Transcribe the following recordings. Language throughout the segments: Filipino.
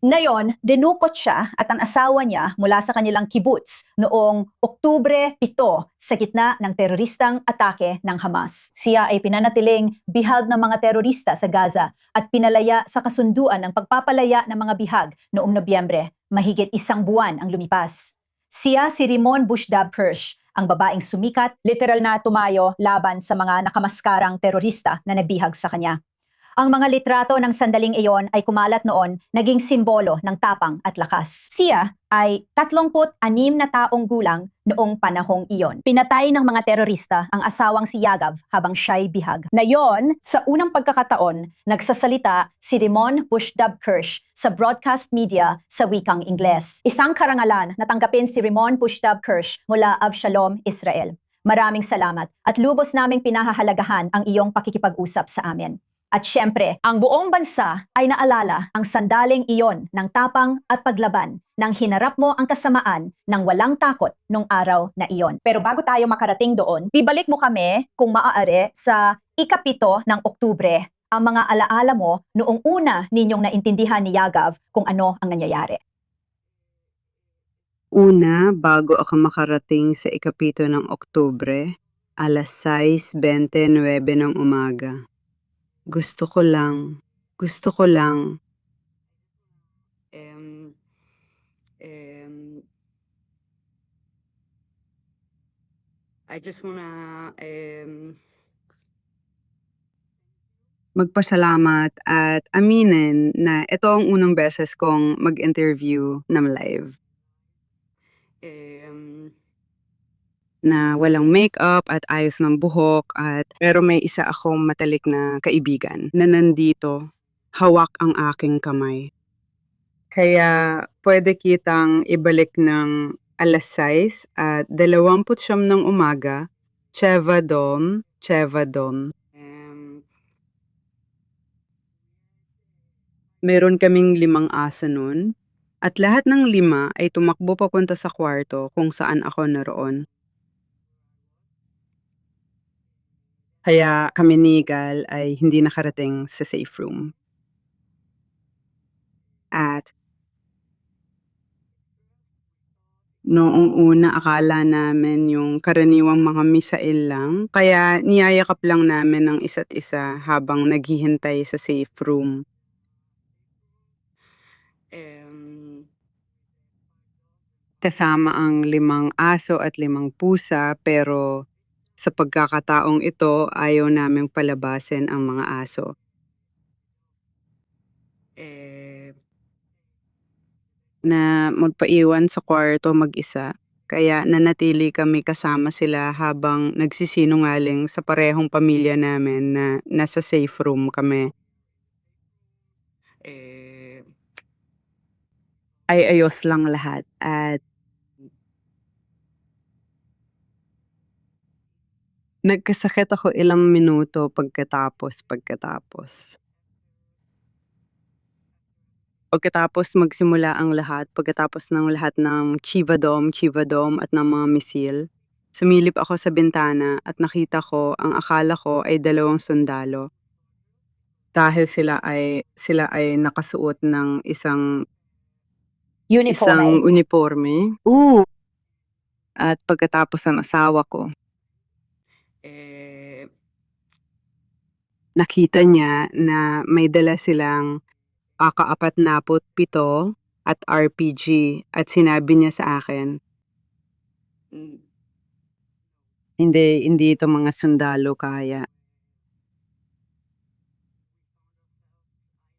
Ngayon, dinukot siya at ang asawa niya mula sa kanilang kibbutz noong Oktubre 7 sa gitna ng teroristang atake ng Hamas. Siya ay pinanatiling bihag ng mga terorista sa Gaza at pinalaya sa kasunduan ng pagpapalaya ng mga bihag noong Nobyembre, mahigit 1 buwan ang lumipas. Siya si Rimon Bushdab Hirsch, ang babaeng sumikat, literal na tumayo laban sa mga nakamaskarang terorista na nagbihag sa kanya. Ang mga litrato ng sandaling iyon ay kumalat noon, naging simbolo ng tapang at lakas. Siya ay 36 na taong gulang noong panahong iyon. Pinatay ng mga terorista ang asawang si Yagav habang siya'y bihag. Ngayon, sa unang pagkakataon, nagsasalita si Rimon Bushdab Hirsch sa broadcast media sa wikang Ingles. Isang karangalan na tanggapin si Rimon Bushdab Hirsch mula Avshalom, Israel. Maraming salamat at lubos naming pinahahalagahan ang iyong pakikipag-usap sa amin. At syempre, ang buong bansa ay naalala ang sandaling iyon ng tapang at paglaban nang hinarap mo ang kasamaan ng walang takot nung araw na iyon. Pero bago tayo makarating doon, bibalik mo kami kung maaari sa ika-7 ng Oktubre ang mga alaala mo noong una ninyong naintindihan ni Yagav kung ano ang nangyayari. Una, bago ako makarating sa ika-7 ng Oktubre, alas 6:29 ng umaga. Gusto ko lang, em, em, I just wanna, magpasalamat at aminin na ito ang unang beses kong mag-interview ng live. Na walang makeup at ayos ng buhok pero may isa akong matalik na kaibigan na nandito, hawak ang aking kamay. Kaya pwede kitang ibalik ng alas 6 at 29 ng umaga, Cheva Dom. Meron kaming 5 aso nun at lahat ng 5 ay tumakbo papunta sa kwarto kung saan ako naroon. Kaya kami ni Gal ay hindi nakarating sa safe room. At noong una akala namin yung karaniwang mga misail lang, kaya niyayakap lang namin ang isa't isa habang naghihintay sa safe room. Kasama ang 5 aso at 5 pusa pero sa pagkakataong ito ayaw naming palabasin ang mga aso. Na magpaiwan sa kwarto mag-isa. Kaya nanatili kami kasama sila habang nagsisinungaling sa parehong pamilya namin na nasa safe room kami. Ay ayos lang lahat at nagkasakit ako ilang minuto pagkatapos. Pagkatapos magsimula ang lahat, pagkatapos ng lahat ng Chivadom at ng mga misil, sumilip ako sa bintana at nakita ko ang akala ko ay 2 sundalo. Dahil sila ay nakasuot ng isang uniforme. At pagkatapos ang asawa ko, nakita niya na may dala silang AK-47 at RPG at sinabi niya sa akin, hindi ito mga sundalo kaya.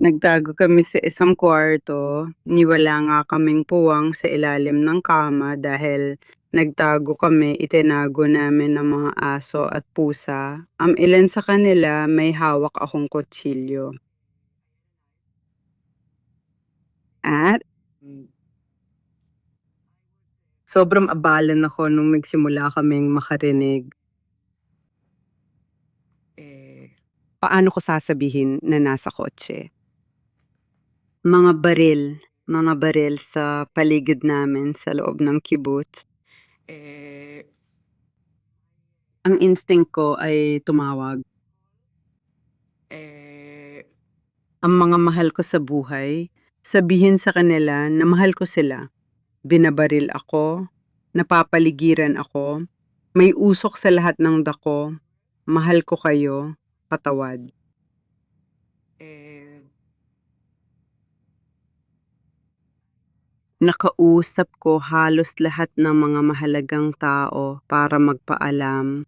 Nagtago kami sa isang kwarto, niwala nga kaming puwang sa ilalim ng kama dahil nagtago kami, itinago namin ng mga aso at pusa. Ang ilan sa kanila may hawak akong kutsilyo. At sobrang abalan ako nung nagsimula kaming makarinig. Paano ko sasabihin na nasa kotse? Mga baril sa paligid namin sa loob ng kibbutz. Ang instinct ko ay tumawag. Ang mga mahal ko sa buhay, Sabihin sa kanila na mahal ko sila. Binabaril ako, napapaligiran ako, may usok sa lahat ng dako, mahal ko kayo, patawad. Nakausap ko halos lahat ng mga mahalagang tao para magpaalam.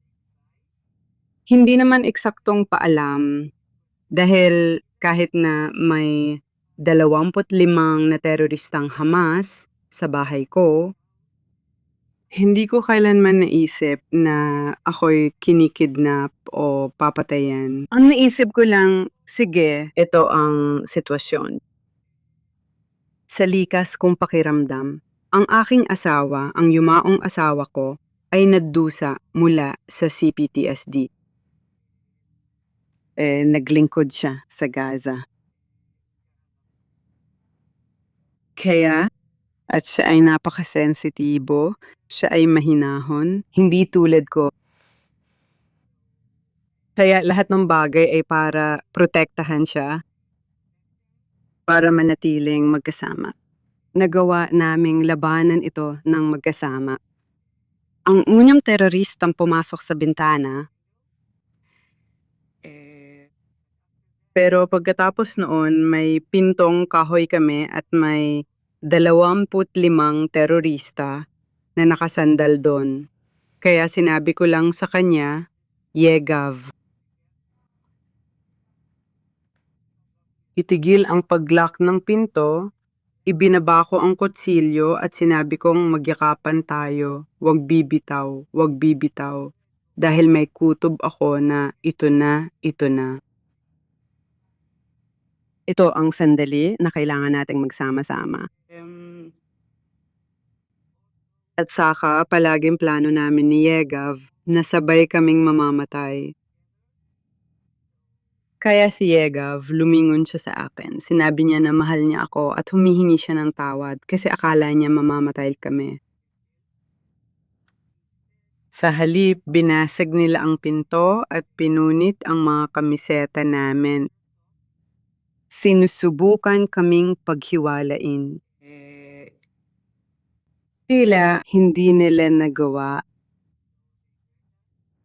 Hindi naman eksaktong paalam dahil kahit na may 25 na teroristang Hamas sa bahay ko, hindi ko kailanman naisip na ako'y kinikidnap o papatayan. Ang naisip ko lang, sige, ito ang sitwasyon. Sa likas kong pakiramdam, ang aking asawa, ang yumaong asawa ko, ay naddusa mula sa CPTSD. Naglingkod siya sa Gaza. Kaya, at siya ay napakasensitibo, siya ay mahinahon, hindi tulad ko. Kaya lahat ng bagay ay para protektahan siya, para manatiling magkasama. Nagawa naming labanan ito ng magkasama. Ang unang teroristang pumasok sa bintana, pero pagkatapos noon may pintong kahoy kami at may 25 terorista na nakasandal doon. Kaya sinabi ko lang sa kanya, Yegav. Itigil ang pag-lock ng pinto, ibinaba ko ang kutsilyo at sinabi kong magyakapan tayo, wag bibitaw, dahil may kutob ako na ito na, ito na. Ito ang sandali na kailangan nating magsama-sama. At saka palaging plano namin ni Yegav na sabay kaming mamamatay. Kaya si Yegav, lumingon siya sa akin. Sinabi niya na mahal niya ako at humihingi siya ng tawad kasi akala niya mamamatay kami. Sa halip, binasag nila ang pinto at pinunit ang mga kamiseta namin. Sinusubukan kaming paghiwalain. Tila hindi nila nagawa.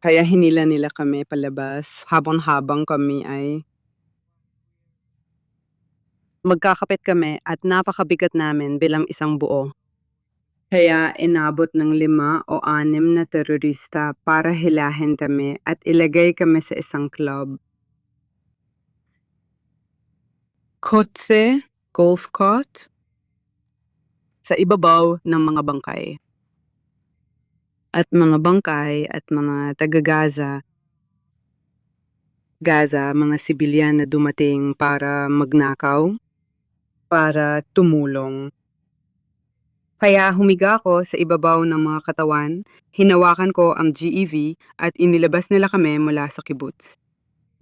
Kaya hinila nila kami palabas habang kami ay magkakapit kami at napakabigat namin bilang isang buo. Kaya inabot ng 5 o 6 na terorista para hilahin kami at ilagay kami sa isang club. Kotse, golf cart, sa ibabaw ng mga bangkay. At mga taga-Gaza, mga sibilyan na dumating para magnakaw, para tumulong. Kaya humiga ako sa ibabaw ng mga katawan, hinawakan ko ang GEV at inilabas nila kami mula sa kibbutz.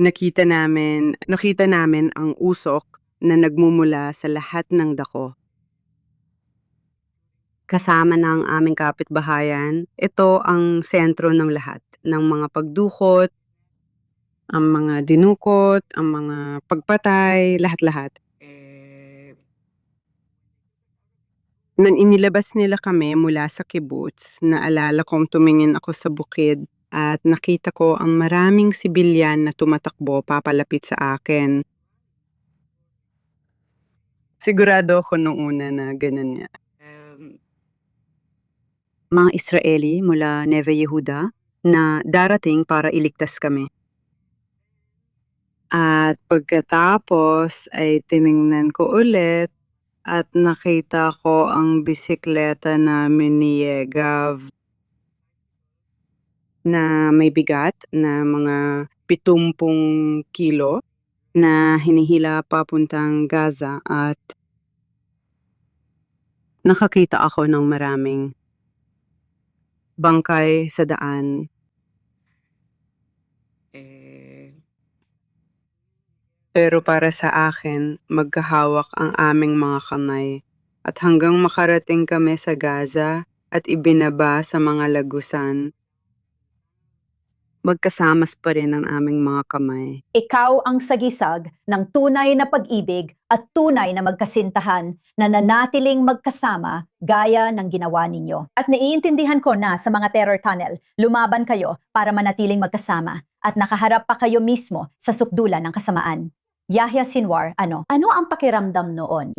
Nakita namin ang usok na nagmumula sa lahat ng dako. Kasama ng aming kapitbahayan, ito ang sentro ng lahat, ng mga pagdukot, ang mga dinukot, ang mga pagpatay, lahat-lahat. Nang inilabas nila kami mula sa kibbutz, naalala kong tumingin ako sa bukid at nakita ko ang maraming sibilyan na tumatakbo papalapit sa akin. Sigurado ako nung una na ganun niya. Mga Israeli mula Neve Yehuda na darating para iligtas kami. At pagkatapos ay tiningnan ko ulit at nakita ko ang bisikleta namin ni Yegav na may bigat na mga 70 kilo na hinihila papuntang Gaza at nakakita ako ng maraming bangkay sa daan. Pero para sa akin, magkahawak ang aming mga kamay at hanggang makarating kami sa Gaza at ibinaba sa mga lagusan. magkasamas pa rin ang aming mga kamay. Ikaw ang sagisag ng tunay na pag-ibig at tunay na magkasintahan na nanatiling magkasama gaya ng ginawa ninyo. At naiintindihan ko na sa mga terror tunnel, lumaban kayo para manatiling magkasama at nakaharap pa kayo mismo sa sukdulan ng kasamaan. Yahya Sinwar, ano ang pakiramdam noon?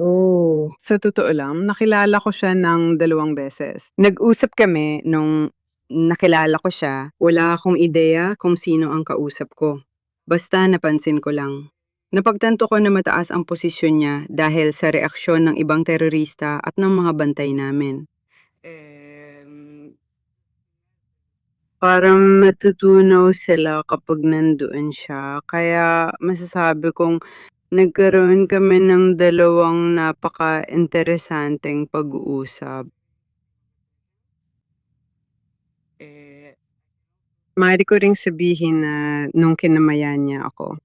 Sa totoo lang, nakilala ko siya ng 2 beses. Nag-usap kami nung nakilala ko siya. Wala akong ideya kung sino ang kausap ko. Basta napansin ko lang. Napagtanto ko na mataas ang posisyon niya dahil sa reaksyon ng ibang terorista at ng mga bantay namin. Parang matutunaw sila kapag nandoon siya. Kaya masasabi kong nagkaroon kami ng 2 napaka-interesanteng pag-uusap. Maaari ko ring sabihin na nung kinamayan niya ako,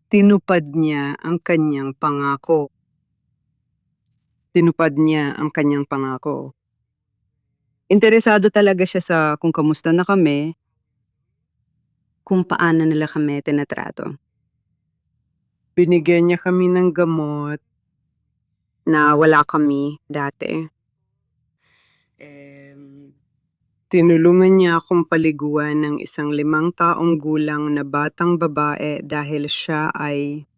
tinupad niya ang kanyang pangako. Tinupad niya ang kanyang pangako. Interesado talaga siya sa kung kamusta na kami, kung paano nila kami tinatrato. Binigyan niya kami ng gamot na wala kami dati. Tinulungan niya akong paliguan ng isang 5 taong gulang na batang babae dahil siya ay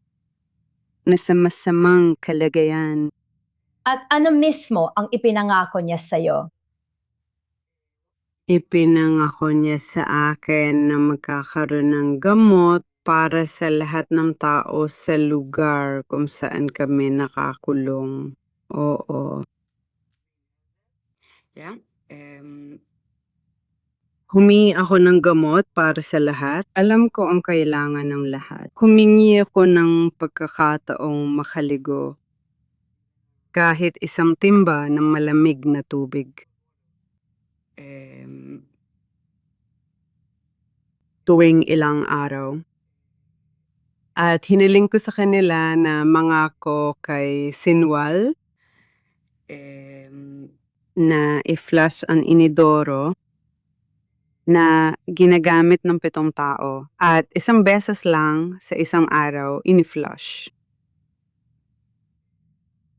nasa masamang kalagayan. At ano mismo ang ipinangako niya sa'yo? Ipinangako niya sa akin na magkakaroon ng gamot para sa lahat ng tao sa lugar kung saan kami nakakulong. Oo. Humingi ako ng gamot para sa lahat. Alam ko ang kailangan ng lahat. Humingi ako ng pagkakataong makaligo. Kahit isang timba ng malamig na tubig. Tuwing ilang araw. At hiniling ko sa kanila na mangako kay Sinwal na i-flush ang inidoro na ginagamit ng 7 tao at 1 beses lang sa isang araw ini-flush.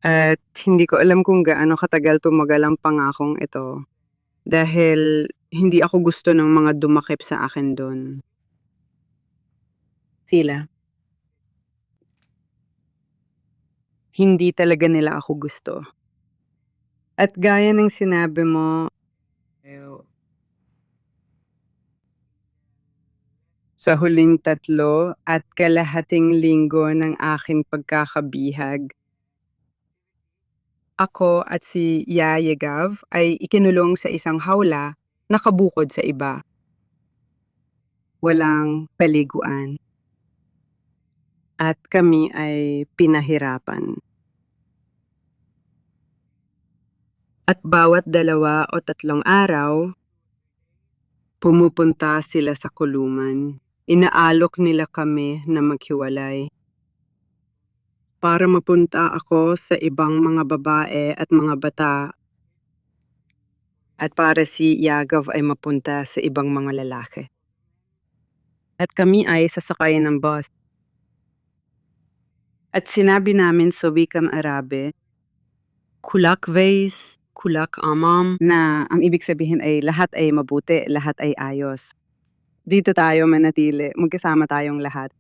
At hindi ko alam kung gaano katagal tumagal ang pangakong ito dahil hindi ako gusto ng mga dumakip sa akin dun. Sila. Hindi talaga nila ako gusto. At gaya ng sinabi mo, sa huling 3.5 linggo ng aking pagkakabihag, ako at si Yayegav ay ikinulong sa isang hawla nakabukod sa iba. Walang paliguan. At kami ay pinahirapan. At bawat 2 o 3 araw, pumupunta sila sa kulungan. Inaalok nila kami na maghiwalay. Para mapunta ako sa ibang mga babae at mga bata. At para si Yagav ay mapunta sa ibang mga lalaki. At kami ay sasakay ng bus. At sinabi namin sa wikang Arabe, kulak veis, kulak amam, na ang ibig sabihin ay lahat ay mabuti, lahat ay ayos. Dito tayo manatili, magkasama tayong lahat.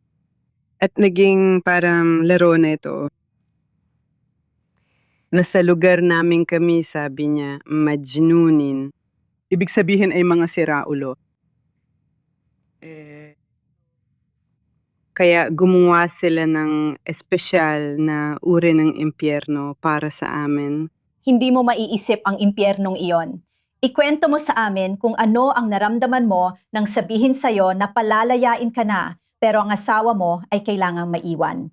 At naging parang laro na ito. Nasa lugar namin kami, sabi niya, majnunin. Ibig sabihin ay mga siraulo. Kaya gumawa sila ng espesyal na uri ng impyerno para sa amin. Hindi mo maiisip ang impyernong iyon. Ikwento mo sa amin kung ano ang naramdaman mo nang sabihin sa'yo na palalayain ka na, pero ang asawa mo ay kailangang maiwan.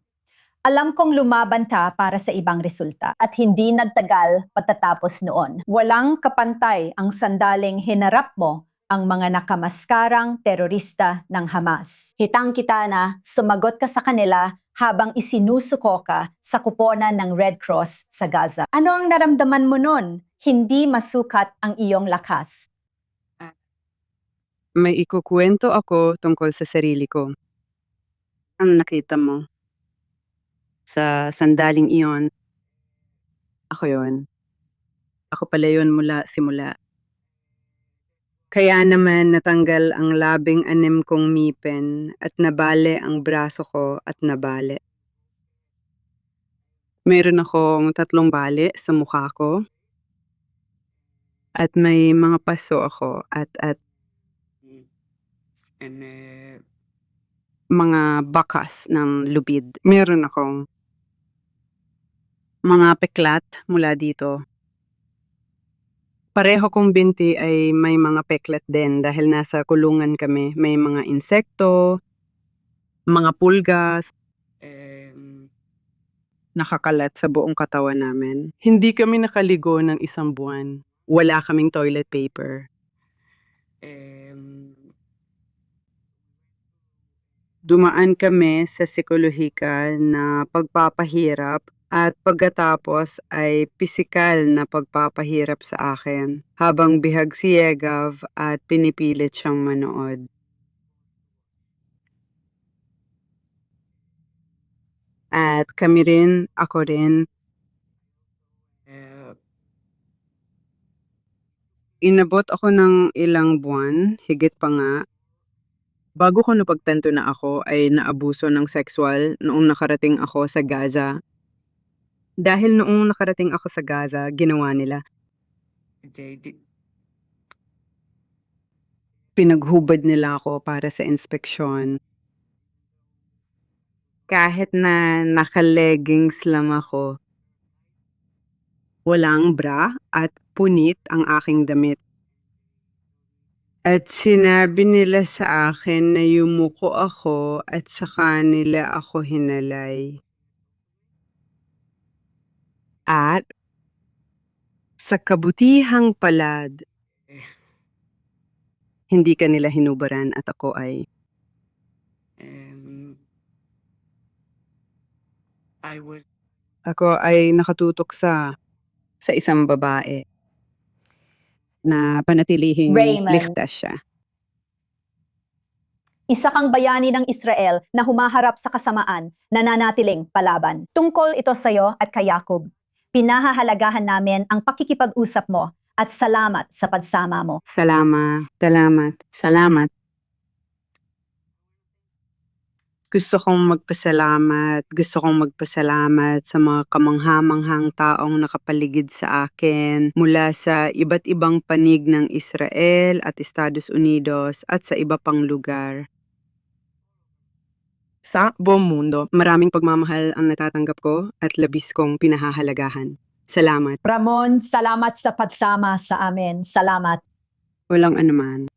Alam kong lumaban ka para sa ibang resulta at hindi nagtagal pagtatapos noon. Walang kapantay ang sandaling hinarap mo ang mga nakamaskarang terorista ng Hamas. Hitang-kita na sumagot ka sa kanila habang isinusuko ka sa kuponan ng Red Cross sa Gaza. Ano ang naramdaman mo nun? Hindi masukat ang iyong lakas. May ikukuwento ako tungkol sa sarili ko. Ang nakita mo sa sandaling iyon, ako yon. Ako pala yun mula simula. Kaya naman natanggal ang 16 kong ngipin at nabale ang braso ko at nabale. Meron akong 3 bale sa mukha ko. At may mga paso ako at mga bakas ng lubid. Meron akong mga peklat mula dito. Pareho kong binti ay may mga peklat din dahil nasa kulungan kami. May mga insekto, mga pulgas, nakakalat sa buong katawan namin. Hindi kami nakaligo ng 1 buwan. Wala kaming toilet paper. Dumaan kami sa psikolohikal na pagpapahirap at pagkatapos ay pisikal na pagpapahirap sa akin habang bihag si Yegav at pinipilit siyang manood. At kami rin, ako rin, inabot ako ng ilang buwan, higit pa nga. Bago ko napagtanto na ako ay naabuso ng sexual noong nakarating ako sa Gaza. Dahil noong nakarating ako sa Gaza, ginawa nila. Pinaghubad nila ako para sa inspeksyon. Kahit na naka-leggings lang ako. Walang bra at punit ang aking damit. At sinabi nila sa akin na yumuko ako at saka nila ako hinalay. At sa kabutihang palad, hindi kanila hinubaran at ako ay nakatutok sa isang babae na panatilihing Raymond. ligtas siya. Isa kang bayani ng Israel na humaharap sa kasamaan, nananatiling palaban. Tungkol ito sa iyo at kay Jacob. Pinahahalagahan namin ang pakikipag-usap mo at salamat sa pagsama mo. Salamat. Gusto kong magpasalamat sa mga kamangha-manghang taong nakapaligid sa akin mula sa iba't ibang panig ng Israel at Estados Unidos at sa iba pang lugar. Sa buong mundo, maraming pagmamahal ang natatanggap ko at labis kong pinahahalagahan. Salamat. Ramon, salamat sa pagsama sa amin. Salamat. Walang anuman.